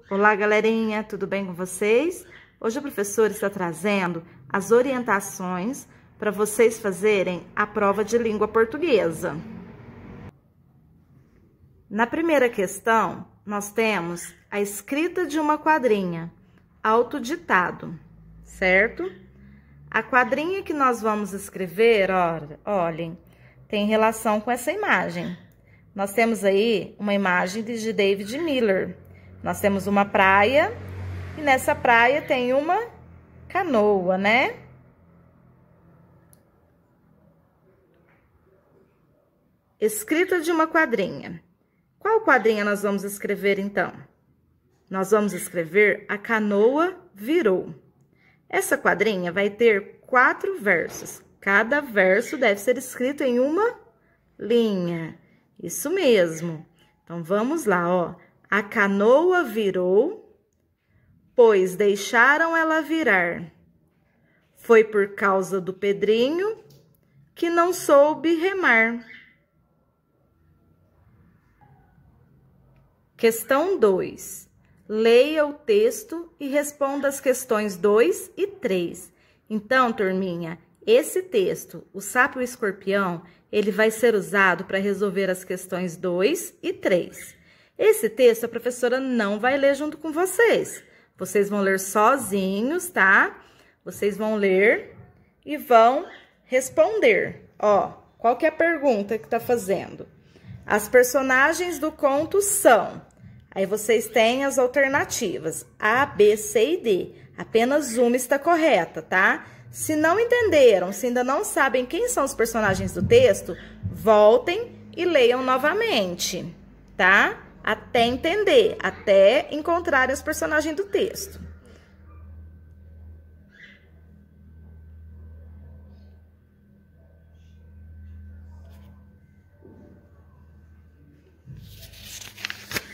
Olá, galerinha, tudo bem com vocês? Hoje a professora está trazendo as orientações para vocês fazerem a prova de língua portuguesa. Na primeira questão, nós temos a escrita de uma quadrinha, autoditado, certo? A quadrinha que nós vamos escrever, olhem, tem relação com essa imagem. Nós temos aí uma imagem de David Miller. Nós temos uma praia e nessa praia tem uma canoa, né? Escrita de uma quadrinha. Qual quadrinha nós vamos escrever, então? Nós vamos escrever A Canoa Virou. Essa quadrinha vai ter 4 versos. Cada verso deve ser escrito em uma linha. Isso mesmo. Então, vamos lá, ó. A canoa virou, pois deixaram ela virar. Foi por causa do Pedrinho que não soube remar. Questão 2. Leia o texto e responda as questões 2 e 3. Então, turminha, esse texto, o sapo e o escorpião, ele vai ser usado para resolver as questões 2 e 3. Esse texto a professora não vai ler junto com vocês. Vocês vão ler sozinhos, tá? Vocês vão ler e vão responder. Ó, qual que é a pergunta que tá fazendo? As personagens do conto são... Aí vocês têm as alternativas A, B, C e D. Apenas uma está correta, tá? Se não entenderam, se ainda não sabem quem são os personagens do texto, voltem e leiam novamente, tá? Até entender, até encontrarem os personagens do texto.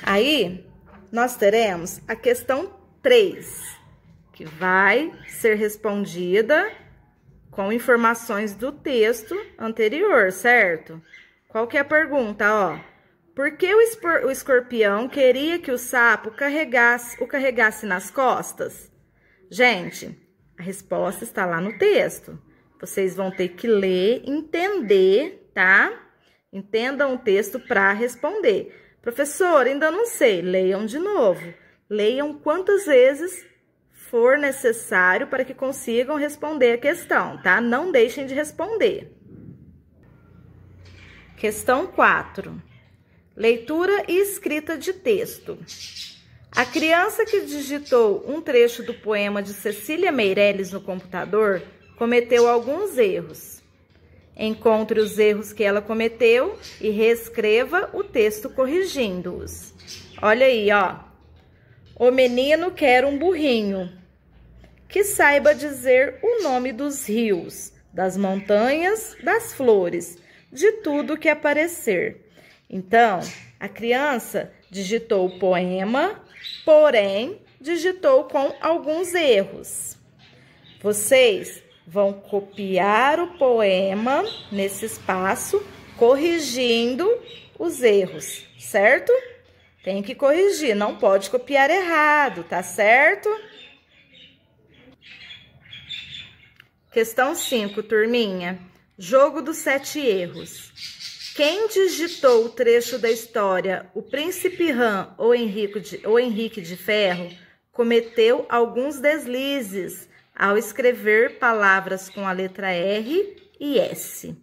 Aí, nós teremos a questão 3, que vai ser respondida com informações do texto anterior, certo? Qual que é a pergunta, ó? Por que o escorpião queria que o sapo o carregasse nas costas? Gente, a resposta está lá no texto. Vocês vão ter que ler, entender, tá? Entendam o texto para responder. Professor, ainda não sei. Leiam de novo. Leiam quantas vezes for necessário para que consigam responder a questão, tá? Não deixem de responder. Questão 4. Leitura e escrita de texto. A criança que digitou um trecho do poema de Cecília Meirelles no computador cometeu alguns erros. Encontre os erros que ela cometeu e reescreva o texto corrigindo-os. Olha aí, ó. O menino quer um burrinho que saiba dizer o nome dos rios, das montanhas, das flores, de tudo que aparecer. Então, a criança digitou o poema, porém, digitou com alguns erros. Vocês vão copiar o poema nesse espaço, corrigindo os erros, certo? Tem que corrigir, não pode copiar errado, tá certo? Questão 5, turminha. Jogo dos 7 erros. Quem digitou o trecho da história O Príncipe Ram ou Henrique de Ferro cometeu alguns deslizes ao escrever palavras com a letra R e S.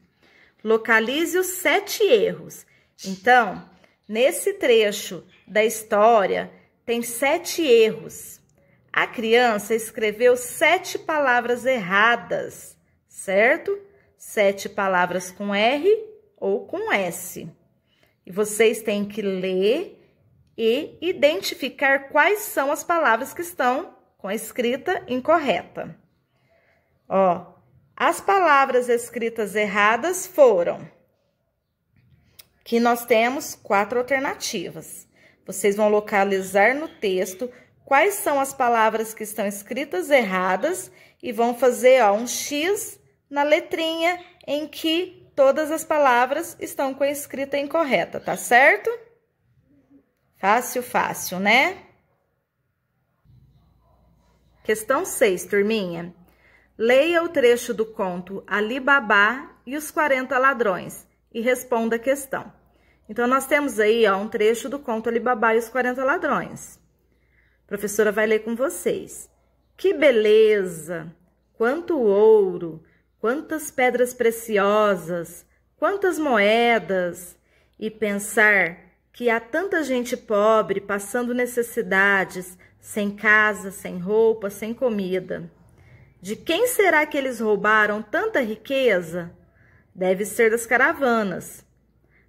Localize os 7 erros. Então, nesse trecho da história, tem 7 erros. A criança escreveu 7 palavras erradas, certo? 7 palavras com R ou com S. E vocês têm que ler e identificar quais são as palavras que estão com a escrita incorreta. Ó, as palavras escritas erradas foram... Aqui nós temos 4 alternativas. Vocês vão localizar no texto quais são as palavras que estão escritas erradas e vão fazer, ó, um X na letrinha em que todas as palavras estão com a escrita incorreta, tá certo? Fácil, fácil, né? Questão 6, turminha. Leia o trecho do conto Ali Babá e os 40 Ladrões e responda a questão. Então, nós temos aí, ó, um trecho do conto Ali Babá e os 40 Ladrões. A professora vai ler com vocês. Que beleza! Quanto ouro! Quantas pedras preciosas! Quantas moedas! E pensar que há tanta gente pobre passando necessidades, sem casa, sem roupa, sem comida. De quem será que eles roubaram tanta riqueza? Deve ser das caravanas.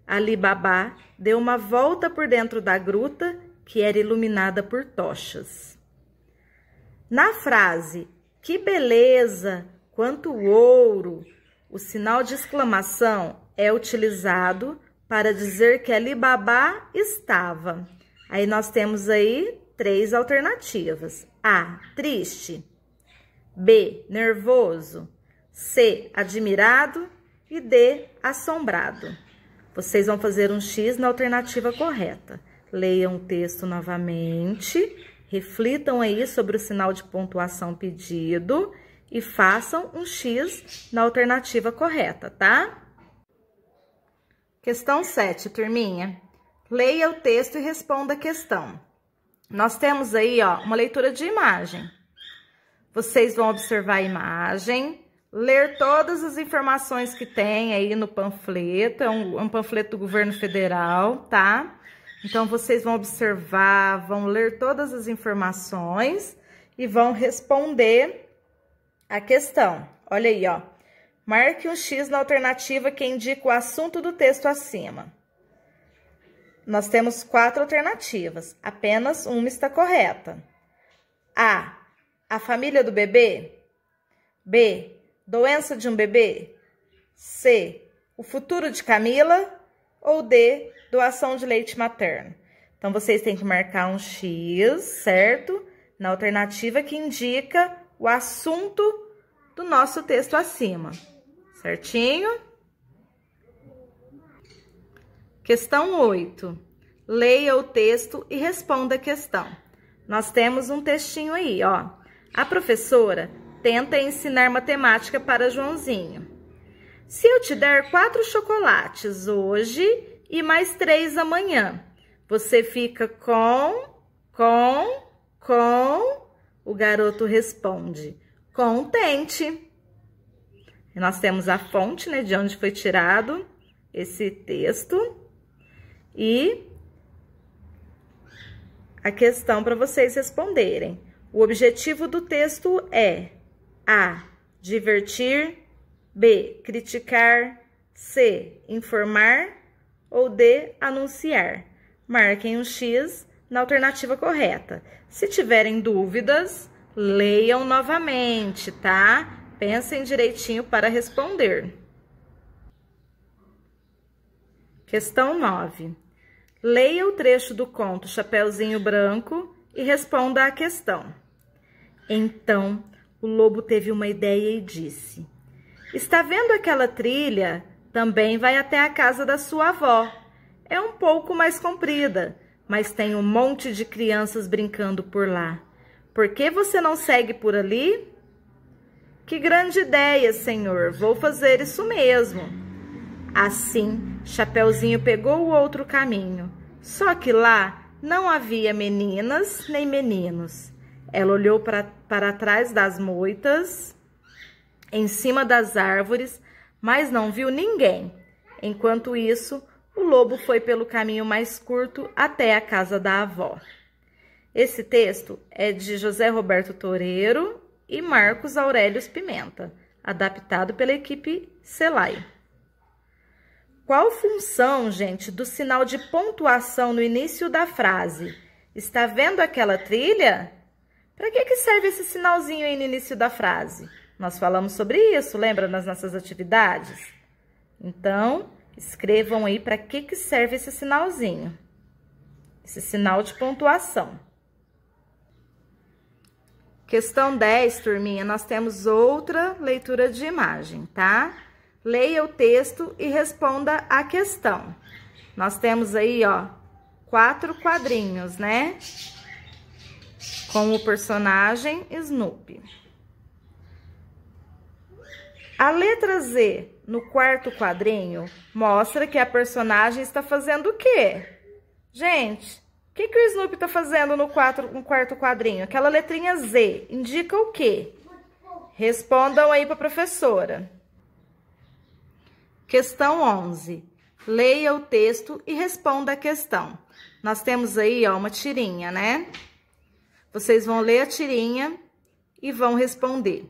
Ali Babá deu uma volta por dentro da gruta, que era iluminada por tochas. Na frase, que beleza, quanto ouro, o sinal de exclamação é utilizado para dizer que Ali Babá estava. Aí nós temos aí 3 alternativas. A, triste. B, nervoso. C, admirado. E D, assombrado. Vocês vão fazer um X na alternativa correta. Leiam o texto novamente, reflitam aí sobre o sinal de pontuação pedido e façam um X na alternativa correta, tá? Questão 7, turminha. Leia o texto e responda a questão. Nós temos aí, ó, uma leitura de imagem. Vocês vão observar a imagem, ler todas as informações que tem aí no panfleto. É um panfleto do governo federal, tá? Então, vocês vão observar, vão ler todas as informações e vão responder a questão. Olha aí, ó. Marque um X na alternativa que indica o assunto do texto acima. Nós temos 4 alternativas, apenas uma está correta. A família do bebê. B, doença de um bebê. C, o futuro de Camila. Ou D, doação de leite materno. Então, vocês têm que marcar um X, certo? Na alternativa que indica o assunto do nosso texto acima. Certinho? Questão 8. Leia o texto e responda a questão. Nós temos um textinho aí, ó. A professora tenta ensinar matemática para Joãozinho. Se eu te der 4 chocolates hoje e mais 3 amanhã, você fica com... O garoto responde, contente. E nós temos a fonte, né, de onde foi tirado esse texto. E a questão para vocês responderem. O objetivo do texto é A, divertir, B, criticar, C, informar ou D, anunciar. Marquem um X na alternativa correta. Se tiverem dúvidas, leiam novamente, tá? Pensem direitinho para responder. Questão 9. Leia o trecho do conto Chapeuzinho Branco e responda à questão. Então, o lobo teve uma ideia e disse: está vendo aquela trilha? Também vai até a casa da sua avó. É um pouco mais comprida, mas tem um monte de crianças brincando por lá. Por que você não segue por ali? Que grande ideia, senhor! Vou fazer isso mesmo. Assim, Chapeuzinho pegou o outro caminho. Só que lá não havia meninas nem meninos. Ela olhou para trás das moitas, em cima das árvores, mas não viu ninguém. Enquanto isso, o lobo foi pelo caminho mais curto até a casa da avó. Esse texto é de José Roberto Toreiro e Marcos Aurélio Pimenta, adaptado pela equipe Selay. Qual função, gente, do sinal de pontuação no início da frase? Está vendo aquela trilha? Para que serve esse sinalzinho aí no início da frase? Nós falamos sobre isso, lembra, nas nossas atividades? Então, escrevam aí para que serve esse sinalzinho. Esse sinal de pontuação. Questão 10, turminha, nós temos outra leitura de imagem, tá? Leia o texto e responda a questão. Nós temos aí, ó, 4 quadrinhos, né? com o personagem Snoopy. A letra Z no quarto quadrinho mostra que a personagem está fazendo o quê? Gente, o que o Snoopy está fazendo no quarto quadrinho? Aquela letrinha Z indica o quê? Respondam aí para a professora. Questão 11. Leia o texto e responda a questão. Nós temos aí, ó, uma tirinha, né? Vocês vão ler a tirinha e vão responder.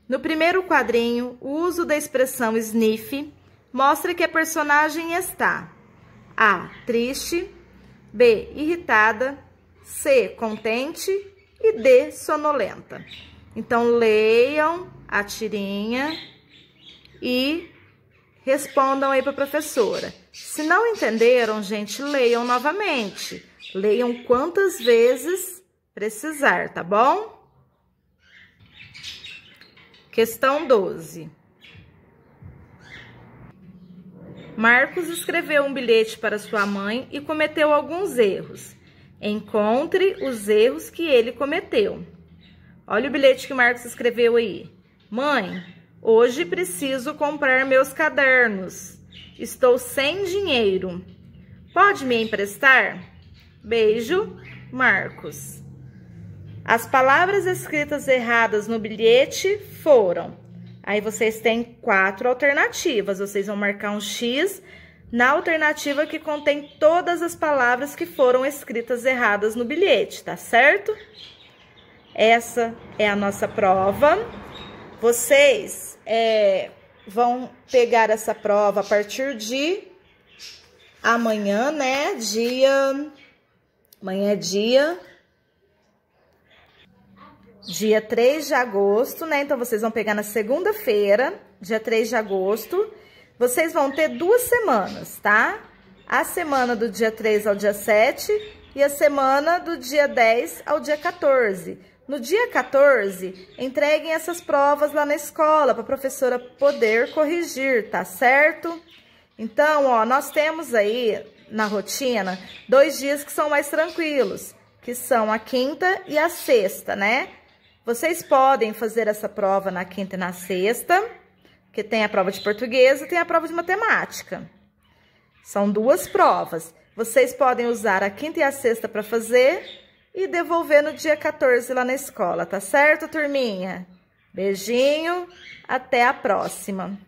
No primeiro quadrinho, o uso da expressão sniff mostra que a personagem está A. Triste, B. Irritada, C. Contente e D. Sonolenta. Então, leiam a tirinha e respondam aí para a professora. Se não entenderam, gente, leiam novamente. Leiam quantas vezes precisar, tá bom? Questão 12. Marcos escreveu um bilhete para sua mãe e cometeu alguns erros. Encontre os erros que ele cometeu. Olha o bilhete que o Marcos escreveu aí. Mãe, hoje preciso comprar meus cadernos. Estou sem dinheiro. Pode me emprestar? Beijo, Marcos. As palavras escritas erradas no bilhete foram... Aí vocês têm 4 alternativas. Vocês vão marcar um X na alternativa que contém todas as palavras que foram escritas erradas no bilhete, tá certo? Essa é a nossa prova. Vocês vão pegar essa prova a partir de amanhã, né? Amanhã é dia 3 de agosto, né? Então, vocês vão pegar na segunda-feira, dia 3 de agosto. Vocês vão ter 2 semanas, tá? A semana do dia 3 ao dia 7 e a semana do dia 10 ao dia 14. No dia 14, entreguem essas provas lá na escola para a professora poder corrigir, tá certo? Então, ó, nós temos aí na rotina 2 dias que são mais tranquilos, que são a quinta e a sexta, né? Vocês podem fazer essa prova na quinta e na sexta, que tem a prova de português e tem a prova de matemática. São 2 provas. Vocês podem usar a quinta e a sexta para fazer e devolver no dia 14 lá na escola, tá certo, turminha? Beijinho, até a próxima!